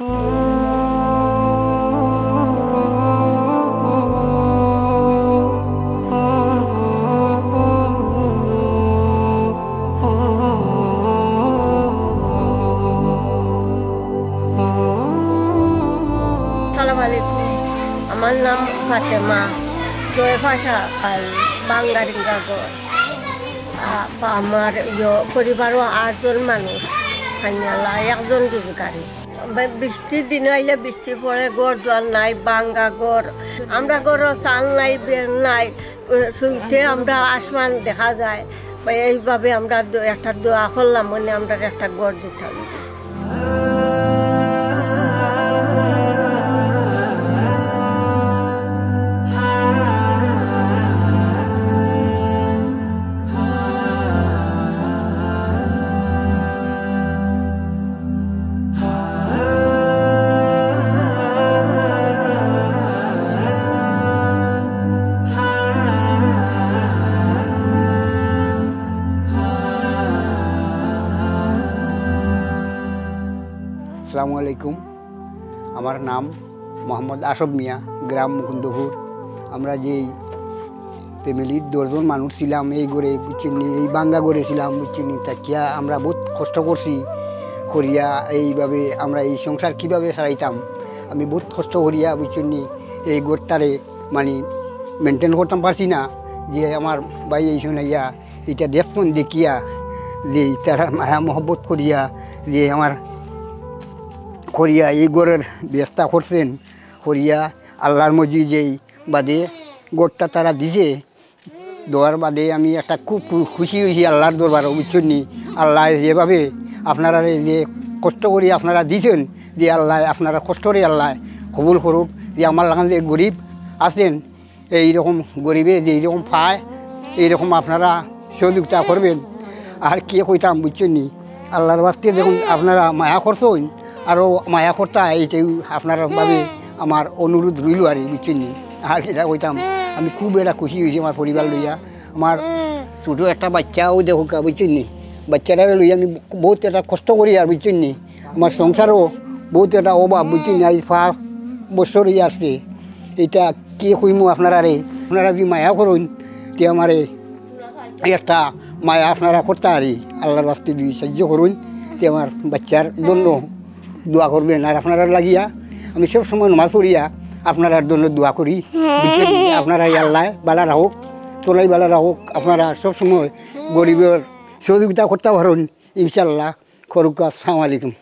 আমার নাম ফাতেমা জয়ভাষা আর বাঙ্গারিঙ্গাগর। আমার পরিবারও 8 জন মানুষ, খাইয়ালা 1 জন জীবিকারী। বৃষ্টির দিনে আইলে বৃষ্টি পড়ে, ঘর দুয়ার নাই, বাঙ্গা ঘর। আমরা ঘরও চাল নাই, বের নাই, শুইতে আমরা আসমান দেখা যায়। এইভাবে আমরা একটা দোয়া করলাম, মানে আমরা একটা ঘর দিতে হবে। আসসালামু আলাইকুম। আমার নাম মোহাম্মদ আশফ মিয়া, গ্রাম মুকুন্দপুর। আমরা যেই ফ্যামিলির 10 জন মানুষ ছিলাম, এই গড়ে বুঝছেন, এই বাঙ্গা গড়ে ছিলাম বুঝছেন। তাকিয়া আমরা বহুত কষ্ট করছি করিয়া, এইভাবে আমরা এই সংসার কীভাবে চালাইতাম। আমি বহুত কষ্ট করিয়া বুঝছেন এই গড়টারে মানে মেনটেন করতাম পারছি না। যে আমার ভাই এই শোনাইয়া এটা দেখুন দেখিয়া যে তারা মায়া মহব্বত করিয়া যে আমার করিয়া এই গড়ের ব্যবস্থা করছেন করিয়া, আল্লাহর মর্জি যেই বাদে গড়টা তারা দিছে দেওয়ার বাদে আমি একটা খুব খুশি হয়েছি আল্লাহর দরবারও বুঝছেন। আল্লাহ যেভাবে আপনারা যে কষ্ট করি আপনারা দিছেন, যে আল্লাহ আপনারা কষ্টরে আল্লাহ কবুল করুক। যে আমার লাগান যে গরিব আছেন, এইরকম গরিবে যে এইরকম পায়, এইরকম আপনারা সহযোগিতা করবেন। আর কে কইতাম বুঝছেন, আল্লাহর বাস্তে দেখুন আপনারা মায়া করছেন, আরও মায়া কর্তা এইটাই আপনার ভাবে আমার অনুরোধ রইল আর বুঝছেন। আর এটা কইতাম আমি খুব একটা খুশি হয়েছি আমার পরিবার লইয়া। আমার ছোটো একটা বাচ্চাও দেখো বুঝছেন, বাচ্চাটারে লইয়া আমি বহুত একটা কষ্ট করি আর বুঝছেন। আমার সংসারও বহুত একটা অভাব বুঝছেন। আজ 5 বছর আসছে। এটা কে কইমু আপনারা যদি মায়া করুন তে আমারে একটা মায়া আপনারা করতে আরি আল্লাহর রাস্তায় যদি সাহায্য করুন তে আমার বাচ্চার জন্য দোয়া করবেন। আর আপনারা লাগিয়া আমি সব সময় নামাজ পড়িয়া আপনার জন্য দোয়া করি। আপনারা আল্লাহ বালা রাখুক, তোলাই বালা রাখুক। আপনারা সবসময় গরিবের সহযোগিতা করতে পারেন ইনশাল্লাহ। করুক। আসসালামু আলাইকুম।